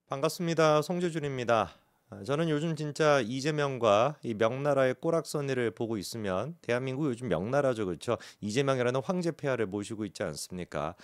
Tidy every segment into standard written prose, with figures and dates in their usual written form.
반갑습니다. 송재준입니다. 저는 요즘 진짜 이재명과 이 명나라의 꼬락서니를 보고 있으면 대한민국 요즘 명나라죠, 그렇죠? 이재명이라는 황제 폐하를 모시고 있지 않습니까?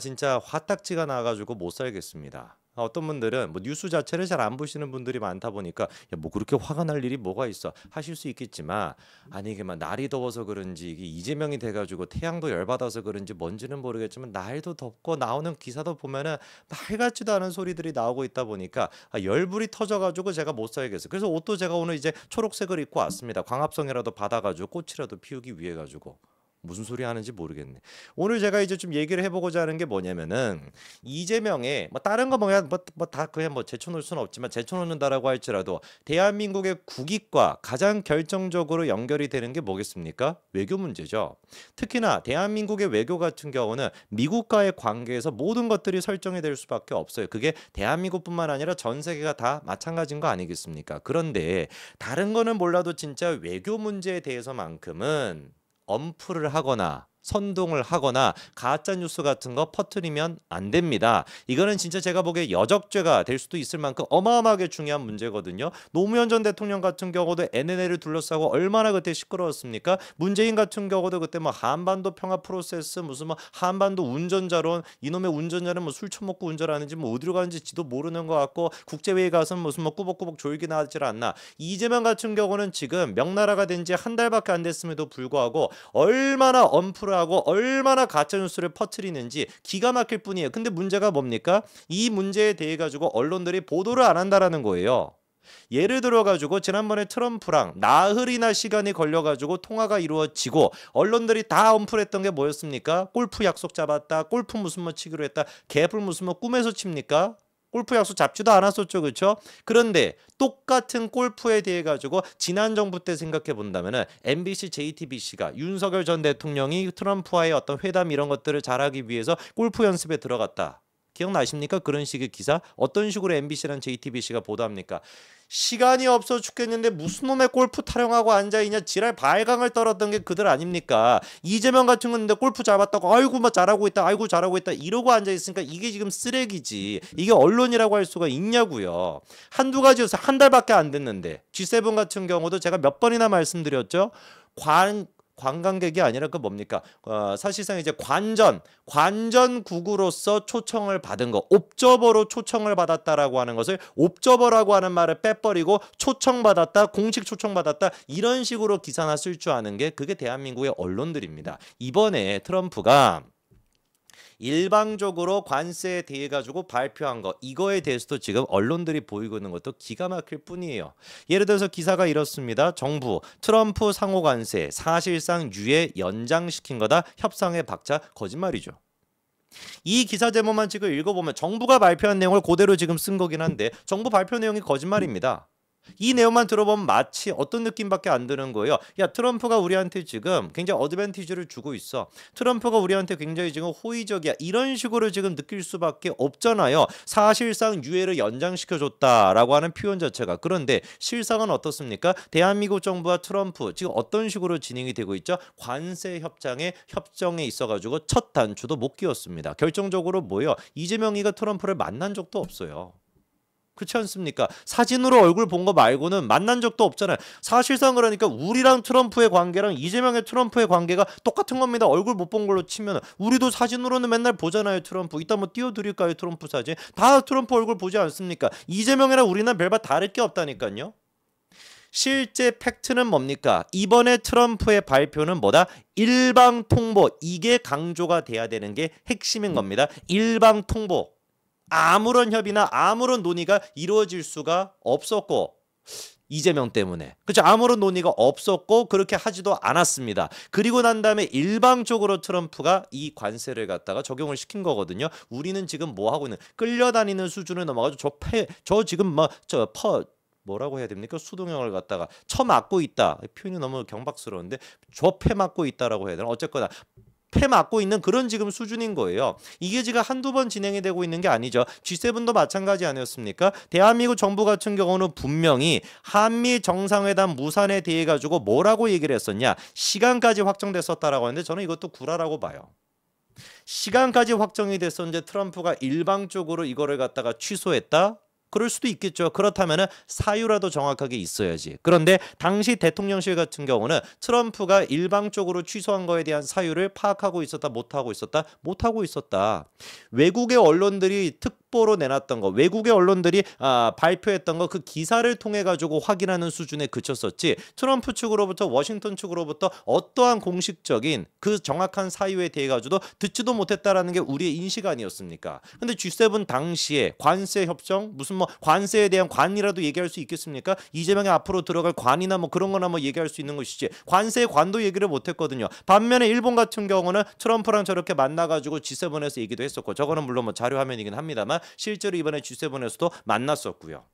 진짜 화딱지가 나가지고 못 살겠습니다. 어떤 분들은 뭐 뉴스 자체를 잘 안 보시는 분들이 많다 보니까 야, 뭐 그렇게 화가 날 일이 뭐가 있어 하실 수 있겠지만 아니 이게 막 날이 더워서 그런지 이게 이재명이 돼가지고 태양도 열받아서 그런지 뭔지는 모르겠지만 날도 덥고 나오는 기사도 보면은 말 같지도 않은 소리들이 나오고 있다 보니까 열불이 터져가지고 제가 못 살겠어요. 그래서 옷도 제가 오늘 이제 초록색을 입고 왔습니다. 광합성이라도 받아가지고 꽃이라도 피우기 위해 가지고. 무슨 소리 하는지 모르겠네. 오늘 제가 이제 좀 얘기를 해보고자 하는 게 뭐냐면은 이재명의 뭐 다른 거 뭐야 뭐 다 그냥 뭐 제쳐놓을 수는 없지만 제쳐놓는다라고 할지라도 대한민국의 국익과 가장 결정적으로 연결이 되는 게 뭐겠습니까? 외교 문제죠. 특히나 대한민국의 외교 같은 경우는 미국과의 관계에서 모든 것들이 설정이 될 수밖에 없어요. 그게 대한민국뿐만 아니라 전 세계가 다 마찬가지인 거 아니겠습니까? 그런데 다른 거는 몰라도 진짜 외교 문제에 대해서만큼은 엄프를 하거나 선동을 하거나 가짜 뉴스 같은 거 퍼뜨리면 안 됩니다. 이거는 진짜 제가 보기에 여적죄가 될 수도 있을 만큼 어마어마하게 중요한 문제거든요. 노무현 전 대통령 같은 경우도 NNL을 둘러싸고 얼마나 그때 시끄러웠습니까? 문재인 같은 경우도 그때 뭐 한반도 평화 프로세스 무슨 뭐 한반도 운전자론 이놈의 운전자는 뭐 술 처먹고 운전하는지 뭐 어디로 가는지 지도 모르는 것 같고 국제회의 가서는 무슨 뭐 꾸벅꾸벅 졸기 나질 않나. 이재명 같은 경우는 지금 명나라가 된 지 한 달밖에 안 됐음에도 불구하고 얼마나 엄프를 하고 얼마나 가짜뉴스를 퍼뜨리는지 기가 막힐 뿐이에요. 근데 문제가 뭡니까? 이 문제에 대해 가지고 언론들이 보도를 안 한다라는 거예요. 예를 들어 가지고 지난번에 트럼프랑 나흘이나 시간이 걸려 가지고 통화가 이루어지고 언론들이 다 언플했던 게 뭐였습니까? 골프 약속 잡았다. 골프 무슨 뭐 치기로 했다. 개불 무슨 뭐 꿈에서 칩니까? 골프 약속 잡지도 않았었죠. 그렇죠? 그런데 똑같은 골프에 대해 가지고 지난 정부 때 생각해 본다면은 MBC, JTBC가 윤석열 전 대통령이 트럼프와의 어떤 회담 이런 것들을 잘하기 위해서 골프 연습에 들어갔다. 기억나십니까? 그런 식의 기사 어떤 식으로 MBC랑 JTBC가 보도합니까? 시간이 없어 죽겠는데 무슨 놈의 골프 타령하고 앉아있냐 지랄 발광을 떨었던 게 그들 아닙니까? 이재명 같은 건데 골프 잡았다고 아이고 막 잘하고 있다 아이고 잘하고 있다 이러고 앉아있으니까 이게 지금 쓰레기지. 이게 언론이라고 할 수가 있냐고요. 한두 가지여서 한 달밖에 안 됐는데 G7 같은 경우도 제가 몇 번이나 말씀드렸죠. 관광객이 아니라 그 뭡니까? 사실상 이제 관전국으로서 초청을 받은 거, 옵저버로 초청을 받았다라고 하는 것을 옵저버라고 하는 말을 빼버리고 초청받았다, 공식 초청받았다 이런 식으로 기사나 쓸 줄 아는 게 그게 대한민국의 언론들입니다. 이번에 트럼프가 일방적으로 관세에 대해 가지고 발표한 거 이거에 대해서도 지금 언론들이 보이고 있는 것도 기가 막힐 뿐이에요. 예를 들어서 기사가 이렇습니다. 정부 트럼프 상호 관세 사실상 유예 연장시킨 거다. 협상의 박차 거짓말이죠. 이 기사 제목만 지금 읽어보면 정부가 발표한 내용을 그대로 지금 쓴 거긴 한데 정부 발표 내용이 거짓말입니다. 이 내용만 들어보면 마치 어떤 느낌밖에 안 드는 거예요. 야 트럼프가 우리한테 지금 굉장히 어드밴티지를 주고 있어. 트럼프가 우리한테 굉장히 지금 호의적이야. 이런 식으로 지금 느낄 수밖에 없잖아요. 사실상 유예를 연장시켜줬다라고 하는 표현 자체가. 그런데 실상은 어떻습니까? 대한민국 정부와 트럼프 지금 어떤 식으로 진행이 되고 있죠? 관세 협정에 있어가지고 첫 단추도 못 끼웠습니다. 결정적으로 뭐예요? 이재명이가 트럼프를 만난 적도 없어요. 그렇지 않습니까? 사진으로 얼굴 본 거 말고는 만난 적도 없잖아요. 사실상 그러니까 우리랑 트럼프의 관계랑 이재명의 트럼프의 관계가 똑같은 겁니다. 얼굴 못 본 걸로 치면 우리도 사진으로는 맨날 보잖아요. 트럼프. 이따 뭐 띄워드릴까요? 트럼프 사진. 다 트럼프 얼굴 보지 않습니까? 이재명이랑 우리는 별반 다를 게 없다니까요. 실제 팩트는 뭡니까? 이번에 트럼프의 발표는 뭐다? 일방 통보. 이게 강조가 돼야 되는 게 핵심인 겁니다. 일방 통보. 아무런 협의나 아무런 논의가 이루어질 수가 없었고 이재명 때문에 그렇죠. 아무런 논의가 없었고 그렇게 하지도 않았습니다. 그리고 난 다음에 일방적으로 트럼프가 이 관세를 갖다가 적용을 시킨 거거든요. 우리는 지금 뭐 하고 있는 끌려다니는 수준을 넘어가지고 저 지금 뭐라고 해야 됩니까? 수동형을 갖다가 쳐맞고 있다. 표현이 너무 경박스러운데 좁혀 맞고 있다라고 해야 되나? 어쨌거나 패 맞고 있는 그런 지금 수준인 거예요. 이게 지금 한두 번 진행이 되고 있는 게 아니죠. G7도 마찬가지 아니었습니까? 대한민국 정부 같은 경우는 분명히 한미 정상회담 무산에 대해 가지고 뭐라고 얘기를 했었냐? 시간까지 확정됐었다라고 하는데 저는 이것도 구라라고 봐요. 시간까지 확정이 됐었는데 트럼프가 일방적으로 이거를 갖다가 취소했다? 그럴 수도 있겠죠. 그렇다면은 사유라도 정확하게 있어야지. 그런데 당시 대통령실 같은 경우는 트럼프가 일방적으로 취소한 거에 대한 사유를 파악하고 있었다, 못하고 있었다, 못하고 있었다. 외국의 언론들이 특보로 내놨던 거, 외국의 언론들이 발표했던 거 그 기사를 통해 가지고 확인하는 수준에 그쳤었지. 트럼프 측으로부터 워싱턴 측으로부터 어떠한 공식적인 그 정확한 사유에 대해 가지고도 듣지도 못했다라는 게 우리의 인식 아니었습니까? 근데 G7 당시에 관세 협정 무슨 뭐 관세에 대한 관이라도 얘기할 수 있겠습니까? 이재명이 앞으로 들어갈 관이나 뭐 그런 거나 뭐 얘기할 수 있는 것이지. 관세의 관도 얘기를 못 했거든요. 반면에 일본 같은 경우는 트럼프랑 저렇게 만나 가지고 G7에서 얘기도 했었고, 저거는 물론 뭐 자료 화면이긴 합니다만 실제로 이번에 G7에서도 만났었고요.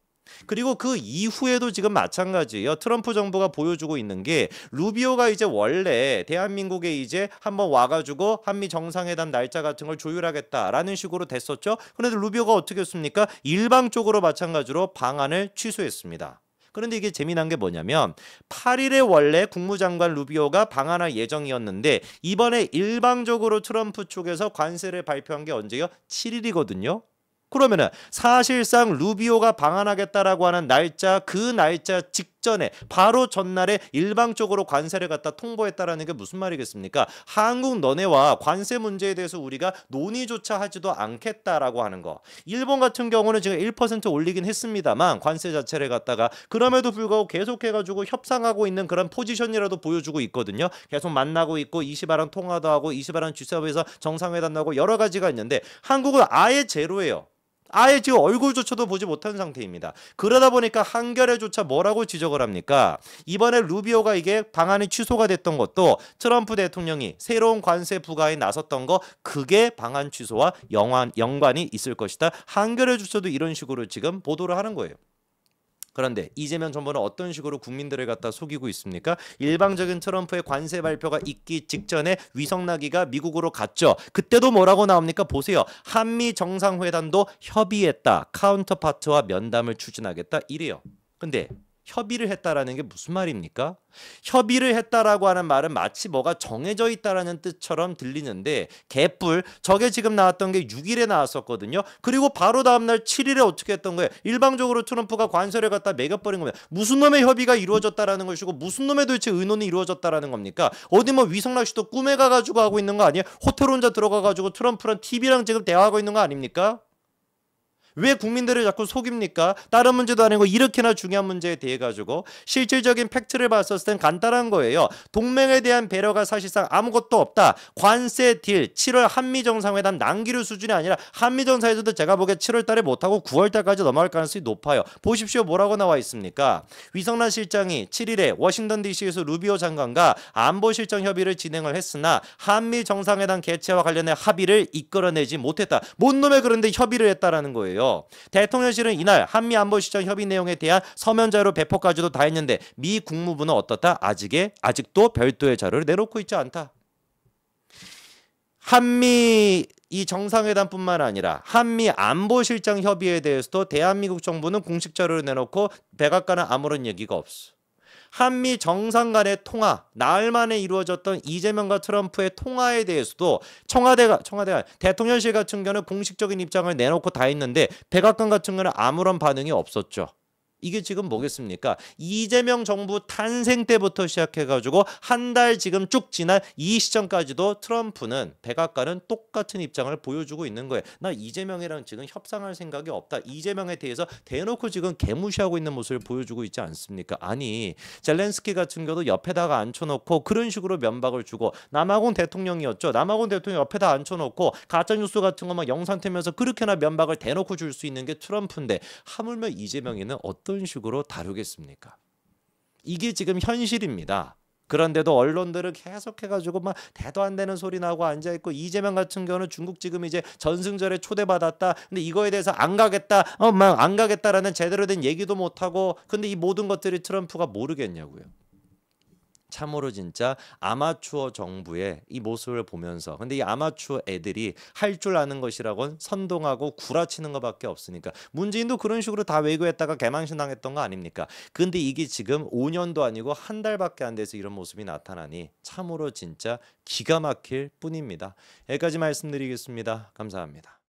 그리고 그 이후에도 지금 마찬가지예요. 트럼프 정부가 보여주고 있는 게 루비오가 이제 원래 대한민국에 이제 한번 와가지고 한미 정상회담 날짜 같은 걸 조율하겠다라는 식으로 됐었죠. 그런데 루비오가 어떻게 했습니까? 일방적으로 마찬가지로 방안을 취소했습니다. 그런데 이게 재미난 게 뭐냐면 8일에 원래 국무장관 루비오가 방한할 예정이었는데 이번에 일방적으로 트럼프 쪽에서 관세를 발표한 게 언제요? 7일이거든요. 그러면은 사실상 루비오가 방한하겠다라고 하는 날짜, 그 날짜 직전에 바로 전날에 일방적으로 관세를 갖다 통보했다라는 게 무슨 말이겠습니까? 한국 너네와 관세 문제에 대해서 우리가 논의조차 하지도 않겠다라고 하는 거. 일본 같은 경우는 지금 1% 올리긴 했습니다만 관세 자체를 갖다가 그럼에도 불구하고 계속해가지고 협상하고 있는 그런 포지션이라도 보여주고 있거든요. 계속 만나고 있고 이시바랑 통화도 하고 이시바랑 G7에서 정상회담도 하고 여러 가지가 있는데 한국은 아예 제로예요. 아예 지금 얼굴조차도 보지 못한 상태입니다. 그러다 보니까 한겨레조차 뭐라고 지적을 합니까? 이번에 루비오가 이게 방안이 취소가 됐던 것도 트럼프 대통령이 새로운 관세 부과에 나섰던 거 그게 방안 취소와 연관이 있을 것이다. 한겨레조차도 이런 식으로 지금 보도를 하는 거예요. 그런데 이재명 정부는 어떤 식으로 국민들을 갖다 속이고 있습니까? 일방적인 트럼프의 관세 발표가 있기 직전에 위성나기가 미국으로 갔죠. 그때도 뭐라고 나옵니까? 보세요. 한미 정상회담도 협의했다. 카운터파트와 면담을 추진하겠다. 이래요. 근데 협의를 했다라는 게 무슨 말입니까? 협의를 했다라고 하는 말은 마치 뭐가 정해져 있다라는 뜻처럼 들리는데 개뿔. 저게 지금 나왔던 게 6일에 나왔었거든요. 그리고 바로 다음날 7일에 어떻게 했던 거예요? 일방적으로 트럼프가 관세를 갖다 매겨버린 겁니다. 무슨 놈의 협의가 이루어졌다라는 것이고 무슨 놈의 도대체 의논이 이루어졌다라는 겁니까? 어디 뭐 위성낚시도 꿈에 가가지고 하고 있는 거 아니에요? 호텔 혼자 들어가가지고 트럼프랑 TV랑 지금 대화하고 있는 거 아닙니까? 왜 국민들을 자꾸 속입니까? 다른 문제도 아니고 이렇게나 중요한 문제에 대해 가지고 실질적인 팩트를 봤었을 땐 간단한 거예요. 동맹에 대한 배려가 사실상 아무것도 없다. 관세 딜 7월 한미정상회담 난기류 수준이 아니라 한미정상에서도 제가 보기에 7월 달에 못하고 9월 달까지 넘어갈 가능성이 높아요. 보십시오. 뭐라고 나와 있습니까? 위성란 실장이 7일에 워싱턴 DC에서 루비오 장관과 안보실정 협의를 진행을 했으나 한미정상회담 개최와 관련해 합의를 이끌어내지 못했다. 뭔 놈의 그런데 협의를 했다라는 거예요. 대통령실은 이날 한미안보실정 협의 내용에 대한 서면 자료 배포까지도 다 했는데 미 국무부는 어떻다? 아직도 별도의 자료를 내놓고 있지 않다. 한미 이 정상회담뿐만 아니라 한미 안보실장 협의에 대해서도 대한민국 정부는 공식 자료를 내놓고 백악관은 아무런 얘기가 없어. 한미 정상 간의 통화, 나흘 만에 이루어졌던 이재명과 트럼프의 통화에 대해서도 청와대가 대통령실 같은 경우는 공식적인 입장을 내놓고 다 했는데 백악관 같은 경우는 아무런 반응이 없었죠. 이게 지금 뭐겠습니까? 이재명 정부 탄생 때부터 시작해가지고 한 달 지금 쭉 지난 이 시점까지도 트럼프는 백악관은 똑같은 입장을 보여주고 있는 거예요. 나 이재명이랑 지금 협상할 생각이 없다. 이재명에 대해서 대놓고 지금 개무시하고 있는 모습을 보여주고 있지 않습니까? 아니 젤렌스키 같은 경우도 옆에다가 앉혀놓고 그런 식으로 면박을 주고 남아공 대통령이었죠. 남아공 대통령 옆에다 앉혀놓고 가짜뉴스 같은 거 막 영상 틀면서 그렇게나 면박을 대놓고 줄 수 있는 게 트럼프인데 하물며 이재명이는 어떤 식으로 다루겠습니까? 이게 지금 현실입니다. 그런데도 언론들은 계속해가지고 막 대도 안 되는 소리 나고 앉아있고 이재명 같은 경우는 중국 지금 이제 전승절에 초대받았다. 근데 이거에 대해서 안 가겠다. 막 안 가겠다라는 제대로 된 얘기도 못하고 근데 이 모든 것들이 트럼프가 모르겠냐고요. 참으로 진짜 아마추어 정부의 이 모습을 보면서 근데 이 아마추어 애들이 할 줄 아는 것이라곤 선동하고 구라치는 것밖에 없으니까 문재인도 그런 식으로 다 외교했다가 개망신 당했던 거 아닙니까? 근데 이게 지금 5년도 아니고 한 달밖에 안 돼서 이런 모습이 나타나니 참으로 진짜 기가 막힐 뿐입니다. 여기까지 말씀드리겠습니다. 감사합니다.